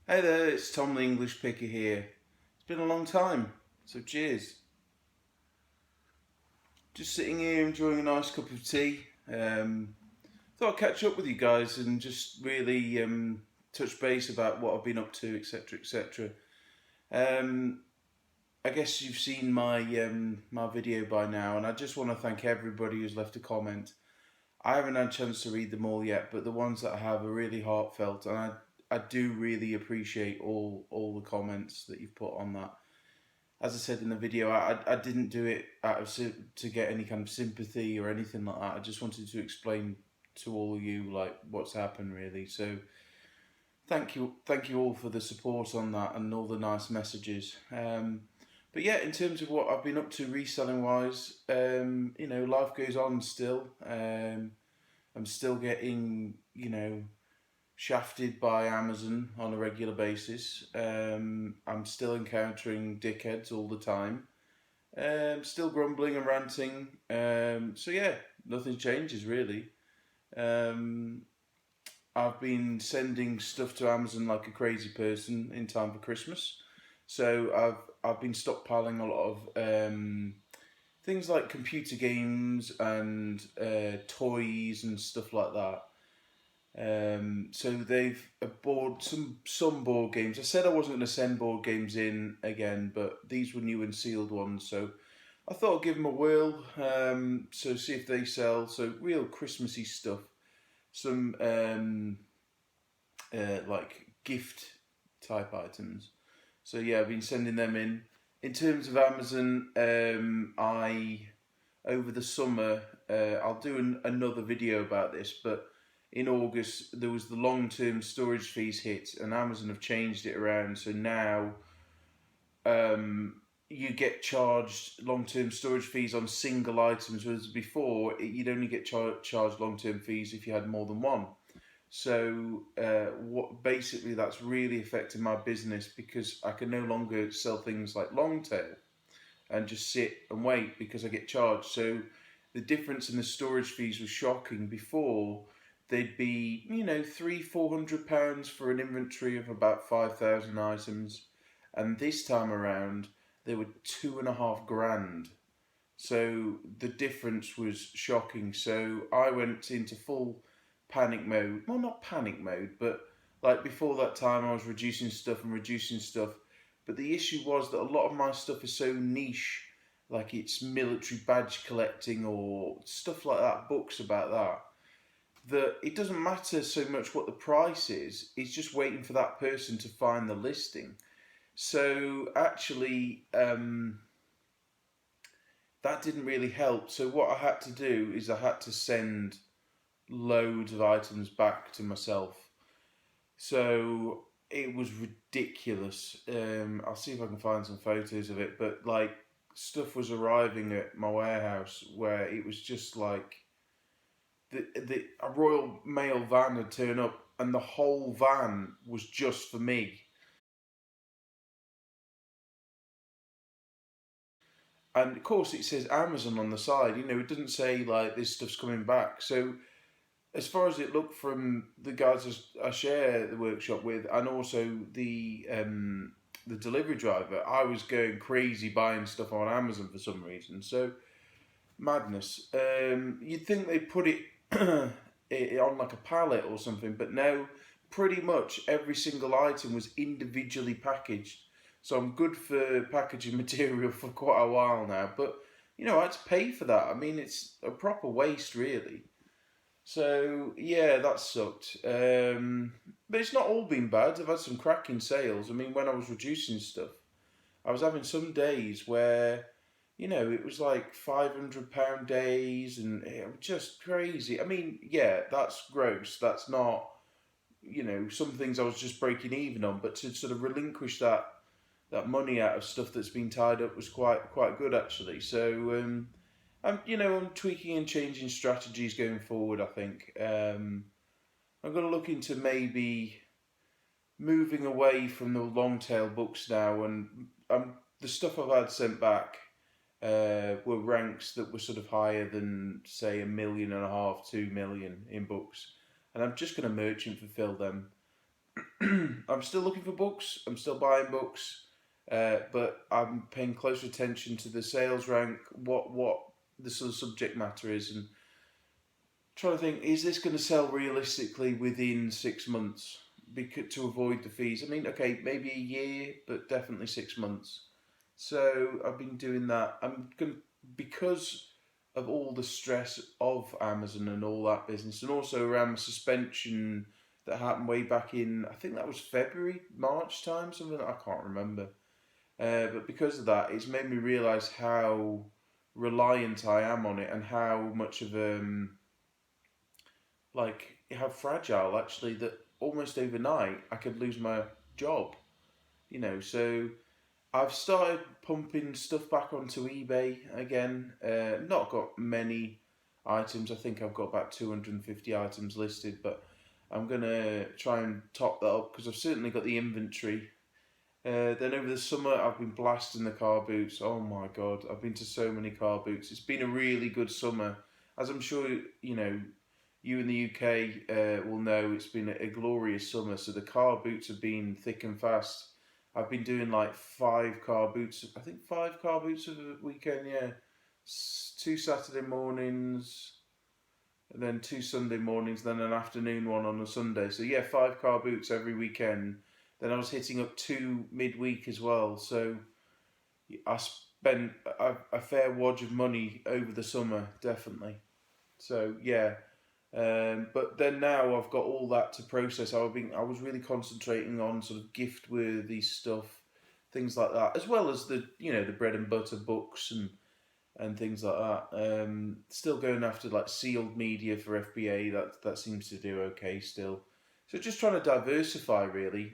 Hey there, it's Tom the English Picker here. It's been a long time, so cheers. Just sitting here enjoying a nice cup of tea. Thought I'd catch up with you guys and just really touch base about what I've been up to, etc., etc. Um, I guess you've seen my video by now, and I just want to thank everybody who's left a comment. I haven't had a chance to read them all yet, but the ones that I have are really heartfelt, and I do really appreciate all the comments that you've put on that. As I said in the video, I didn't do it out of to get any kind of sympathy or anything like that. I just wanted to explain to all of you like what's happened really. So thank you all for the support on that and all the nice messages. But yeah, in terms of what I've been up to reselling wise, life goes on still. I'm still getting shafted by Amazon on a regular basis. I'm still encountering dickheads all the time. Still grumbling and ranting. So yeah, nothing changes really. Um, I've been sending stuff to Amazon like a crazy person in time for Christmas. So I've been stockpiling a lot of things like computer games and toys and stuff like that. So they've bought some board games. I said I wasn't going to send board games in again, but these were new and sealed ones, so I thought I'd give them a whirl. So see if they sell. So real Christmassy stuff. Some like gift type items. So yeah, I've been sending them in. In terms of Amazon, I over the summer I'll do another video about this, but in August there was the long-term storage fees hit, and Amazon have changed it around. So now you get charged long-term storage fees on single items, whereas before you'd only get charged long-term fees if you had more than one. So what basically that's really affected my business because I can no longer sell things like long tail and just sit and wait because I get charged. So the difference in the storage fees was shocking. Before they'd be £300-400 for an inventory of about 5,000 items, and this time around they were 2.5 grand. So the difference was shocking. So I went into full panic mode. Well, not panic mode, but like before that time, I was reducing stuff and reducing stuff. But the issue was that a lot of my stuff is so niche, like it's military badge collecting or stuff like that, books about that, that it doesn't matter so much what the price is. It's just waiting for that person to find the listing. So actually, that didn't really help. So what I had to do is I had to send loads of items back to myself. So it was ridiculous. I'll see if I can find some photos of it, but like stuff was arriving at my warehouse where it was just like the a Royal Mail van had turned up and the whole van was just for me. And of course it says Amazon on the side, it doesn't say like this stuff's coming back. So as far as it looked from the guys I share the workshop with, and also the delivery driver, I was going crazy buying stuff on Amazon for some reason. So madness. You'd think they put it on like a pallet or something, but no. Pretty much every single item was individually packaged. So I'm good for packaging material for quite a while now. But I had to pay for that. I mean, it's a proper waste, really. So yeah, that sucked. But it's not all been bad. I've had some cracking sales. I mean, when I was reducing stuff, I was having some days where, it was like £500 days, and it was just crazy. I mean, yeah, that's gross. That's not, some things I was just breaking even on. But to sort of relinquish that money out of stuff that's been tied up was quite good actually. So I'm tweaking and changing strategies going forward. I think I'm going to look into maybe moving away from the long tail books now, and the stuff I've had sent back were ranks that were sort of higher than say 1.5 million, 2 million in books, and I'm just going to merchant fulfill them. I'm still looking for books. I'm still buying books, but I'm paying close attention to the sales rank, what the sort of subject matter is, and trying to think: is this going to sell realistically within 6 months? Because to avoid the fees. I mean, okay, maybe a year, but definitely 6 months. So I've been doing that. I'm going because of all the stress of Amazon and all that business, and also around the suspension that happened way back in, I think that was February, March time, something I can't remember. But because of that, it's made me realise how reliant I am on it, and how much of like how fragile actually, that almost overnight I could lose my job. So I've started pumping stuff back onto eBay again. Not got many items. I think I've got about 250 items listed, but I'm gonna try and top that up because I've certainly got the inventory. Then over the summer, I've been blasting the car boots. Oh my god, I've been to so many car boots. It's been a really good summer, as I'm sure you in the UK will know. It's been a glorious summer. So the car boots have been thick and fast. I've been doing like 5 car boots. I think 5 car boots of a weekend. Yeah, 2 Saturday mornings, and then 2 Sunday mornings, then an afternoon one on a Sunday. So yeah, 5 car boots every weekend. Then I was hitting up 2 midweek as well. So I spent a fair wad of money over the summer, definitely. So yeah, but then now I've got all that to process. I was really concentrating on sort of gift worthy stuff, things like that, as well as the bread and butter books and things like that. Still going after like sealed media for FBA. That seems to do okay still. So just trying to diversify really.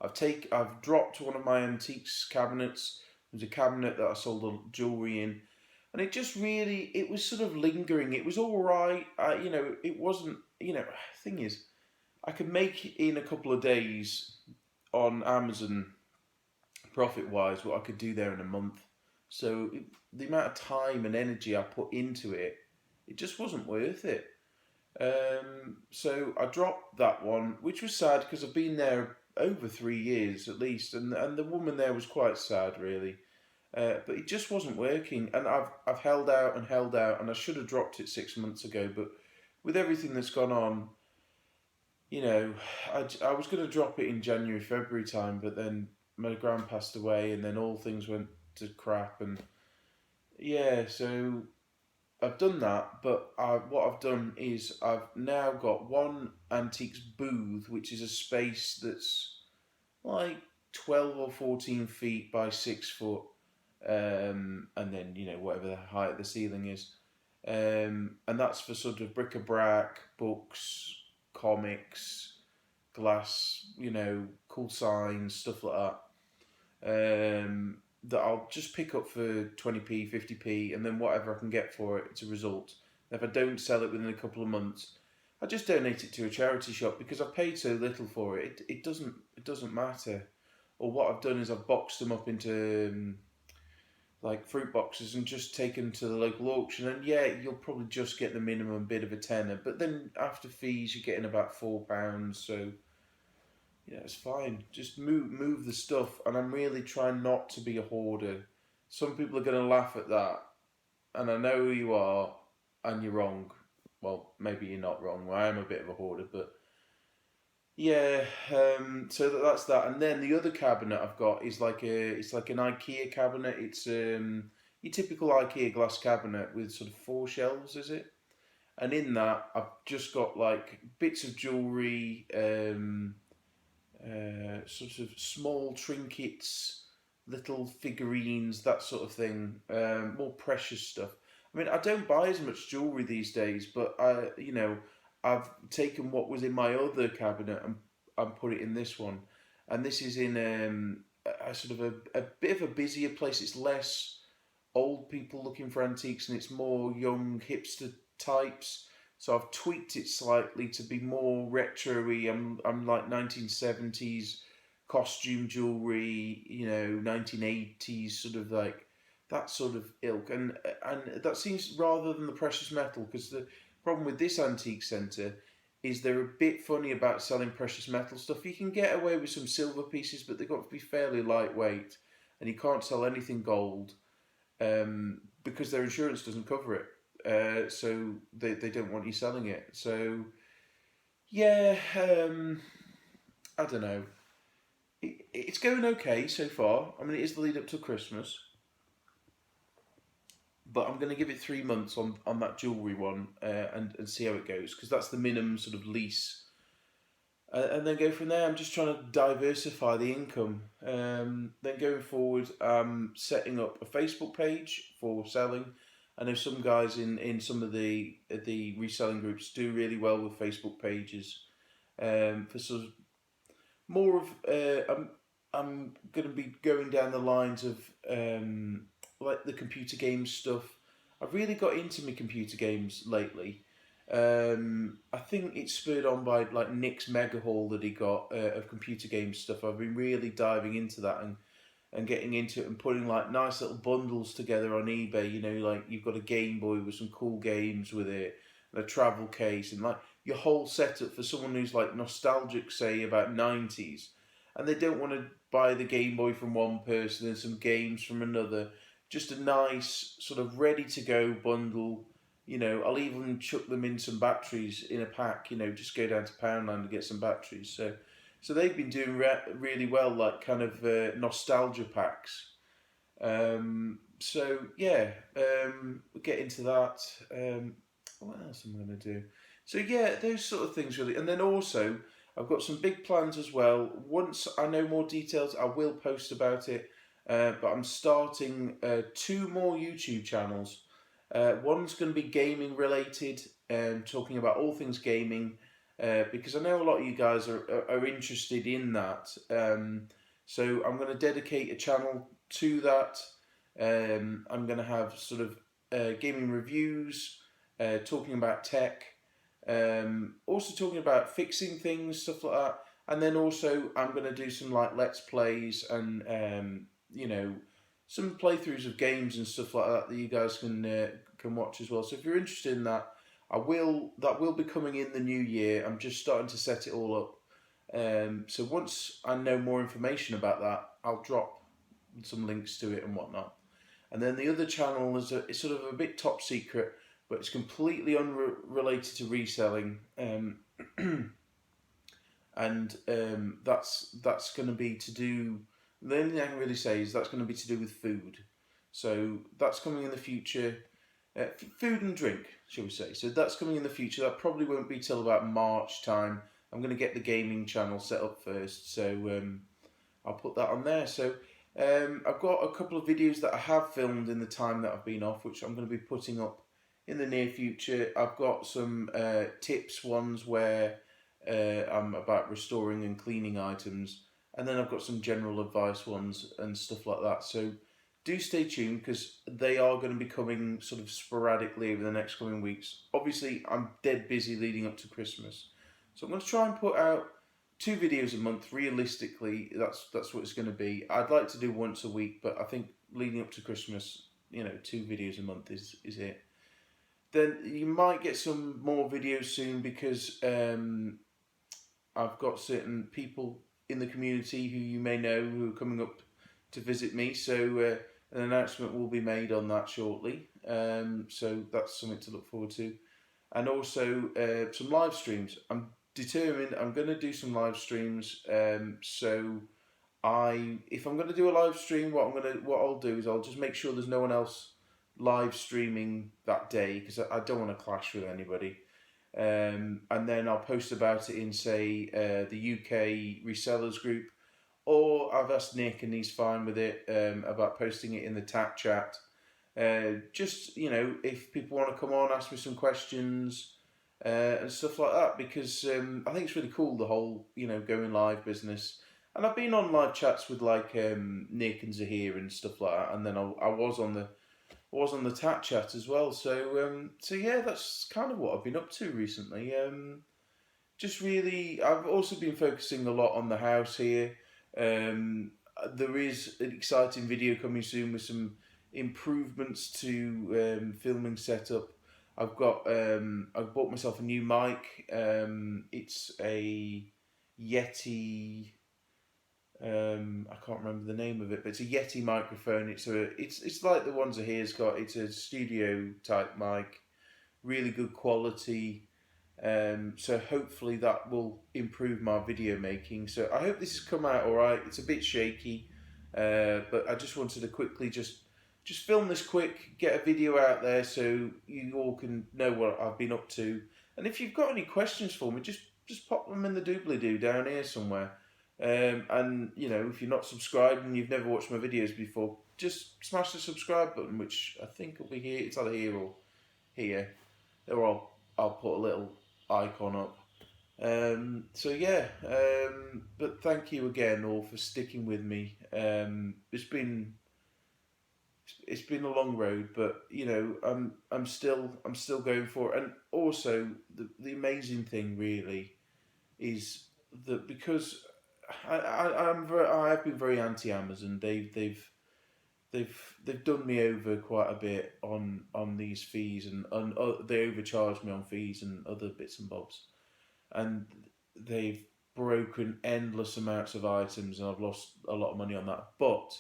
I've dropped one of my antiques cabinets. It was a cabinet that I sold the jewelry in, and it was sort of lingering. It was all right. It wasn't. Thing is, I could make in a couple of days on Amazon profit wise what I could do there in a month. So the amount of time and energy I put into it, it just wasn't worth it. So I dropped that one, which was sad because I've been there over 3 years at least, and the woman there was quite sad, really. But it just wasn't working, and I've held out and held out, and I should have dropped it 6 months ago. But with everything that's gone on, you know, I was going to drop it in January, February time, but then my gran passed away, and then all things went to crap, and yeah, so I've done that, but what I've done is I've now got one antiques booth, which is a space that's like 12 or 14 feet by 6 foot, and then whatever the height of the ceiling is, and that's for sort of bric-a-brac, books, comics, glass, cool signs, stuff like that. That I'll just pick up for 20p, 50p, and then whatever I can get for it, it's a result. And if I don't sell it within a couple of months, I just donate it to a charity shop because I've paid so little for it. It doesn't matter. Or what I've done is I've boxed them up into like fruit boxes and just taken to the local auction. And yeah, you'll probably just get the minimum bid of a tenner, but then after fees, you're getting about £4. So yeah, it's fine. Just move the stuff, and I'm really trying not to be a hoarder. Some people are going to laugh at that, and I know who you are, and you're wrong. Well, maybe you're not wrong. I am a bit of a hoarder, but yeah. So that's that. And then the other cabinet I've got is it's like an IKEA cabinet. It's your typical IKEA glass cabinet with sort of 4 shelves, is it? And in that, I've just got like bits of jewelry, sort of small trinkets, little figurines, that sort of thing. More precious stuff. I mean, I don't buy as much jewelry these days, but I've taken what was in my other cabinet and put it in this one, and this is in a sort of a bit of a busier place. It's less old people looking for antiques, and it's more young hipster types. So I've tweaked it slightly to be more retro-y. I'm like 1970s costume jewelry, 1980s sort of like that sort of ilk, and that seems rather than the precious metal, because the problem with this antique centre is they're a bit funny about selling precious metal stuff. You can get away with some silver pieces, but they've got to be fairly lightweight, and you can't sell anything gold because their insurance doesn't cover it. So they don't want you selling it. So yeah, I don't know. It's going okay so far. I mean, it is the lead up to Christmas, but I'm going to give it 3 months on that jewellery one and see how it goes, because that's the minimum sort of lease, and then go from there. I'm just trying to diversify the income. Then going forward, I'm setting up a Facebook page for selling. I know some guys in some of the reselling groups do really well with Facebook pages. For sort of more of I'm going to be going down the lines of like the computer games stuff. I've really got into my computer games lately. I think it's spurred on by like Nick's mega haul that he got of computer game stuff. I've been really diving into that and getting into it and putting like nice little bundles together on eBay. You know, like you've got a Game Boy with some cool games with it, and a travel case, and like your whole setup for someone who's like nostalgic, say about 90s, and they don't want to buy the Game Boy from one person and some games from another. Just a nice sort of ready to go bundle. You know, I'll even chuck them in some batteries in a pack. You know, just go down to Poundland and get some batteries. So they've been doing really well, like kind of nostalgia packs. So yeah, we'll get into that. What else am I going to do? So yeah, those sort of things really. And then also, I've got some big plans as well. Once I know more details, I will post about it. But I'm starting 2 more YouTube channels. One's going to be gaming related, talking about all things gaming, because I know a lot of you guys are interested in that. So I'm going to dedicate a channel to that. I'm going to have sort of gaming reviews, talking about tech, also talking about fixing things, stuff like that. And then also I'm going to do some like let's plays and you know, some playthroughs of games and stuff like that you guys can watch as well. So if you're interested in that, that will be coming in the new year. I'm just starting to set it all up. So once I know more information about that, I'll drop some links to it and whatnot. And then the other channel is it's sort of a bit top secret, but it's completely unrelated to reselling. And that's going to be to do. The only thing I can really say is that's going to be to do with food. So that's coming in the future. Food and drink, shall we say. So that's coming in the future. That probably won't be till about March time. I'm going to get the gaming channel set up first. So I'll put that on there. So I've got a couple of videos that I have filmed in the time that I've been off, which I'm going to be putting up in the near future. I've got some tips ones where I'm about restoring and cleaning items. And then I've got some general advice ones and stuff like that. So do stay tuned, because they are going to be coming sort of sporadically over the next coming weeks. Obviously, I'm dead busy leading up to Christmas. So I'm going to try and put out 2 videos a month. Realistically, that's what it's going to be. I'd like to do once a week, but I think leading up to Christmas, 2 videos a month is it. Then you might get some more videos soon, because I've got certain people in the community who you may know who are coming up to visit me, so an announcement will be made on that shortly. So that's something to look forward to, and also some live streams. I'm determined I'm going to do some live streams. So if I'm going to do a live stream, what I'll do is I'll just make sure there's no one else live streaming that day, because I don't want to clash with anybody. And then I'll post about it in, say, the UK resellers group, or I've asked Nick and he's fine with it, about posting it in the TAC chat. Just, if people want to come on, ask me some questions and stuff like that, because I think it's really cool, the whole, going live business. And I've been on live chats with like Nick and Zahir and stuff like that, and then I was on the TAC chat as well. So yeah, that's kind of what I've been up to recently. Just really, I've also been focusing a lot on the house here. There is an exciting video coming soon with some improvements to filming setup. I've got I bought myself a new mic. It's a Yeti. I can't remember the name of it, but it's a Yeti microphone. It's like the ones that here's got. It's a studio type mic, really good quality. So hopefully that will improve my video making. So I hope this has come out all right. It's a bit shaky, but I just wanted to quickly just film this quick, get a video out there so you all can know what I've been up to. And if you've got any questions for me, just pop them in the doobly doo down here somewhere. And you know, if you're not subscribed and you've never watched my videos before, just smash the subscribe button, which I think will be here. It's either here or here, or I'll put a little icon up. So yeah, but thank you again all for sticking with me. It's been a long road, but you know I'm still going for it. And also the amazing thing really is that because I have been very anti Amazon. They've done me over quite a bit on these fees, and they overcharged me on fees and other bits and bobs, and they've broken endless amounts of items, and I've lost a lot of money on that. But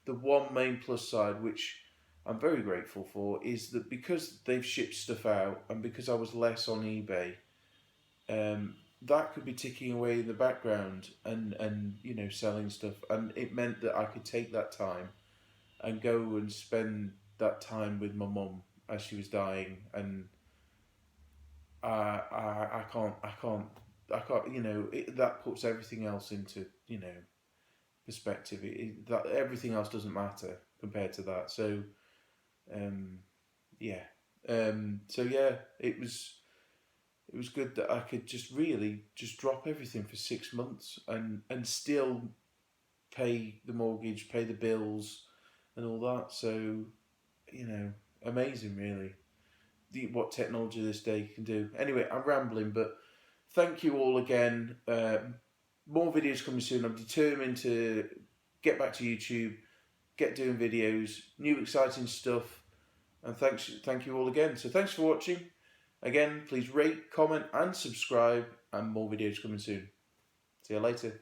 the one main plus side, which I'm very grateful for, is that because they've shipped stuff out, and because I was less on eBay, that could be ticking away in the background and you know selling stuff, and it meant that I could take that time and go and spend that time with my mum as she was dying, and I can't you know that puts everything else into you know perspective. That everything else doesn't matter compared to that. So um, yeah, so yeah, it was good that I could just really just drop everything for 6 months and still pay the mortgage, pay the bills, and all that. So you know, amazing, really. What technology this day can do. Anyway, I'm rambling, but thank you all again. More videos coming soon. I'm determined to get back to YouTube, get doing videos, new exciting stuff, and thank you all again. So thanks for watching. Again, please rate, comment, and subscribe, and more videos coming soon. See you later.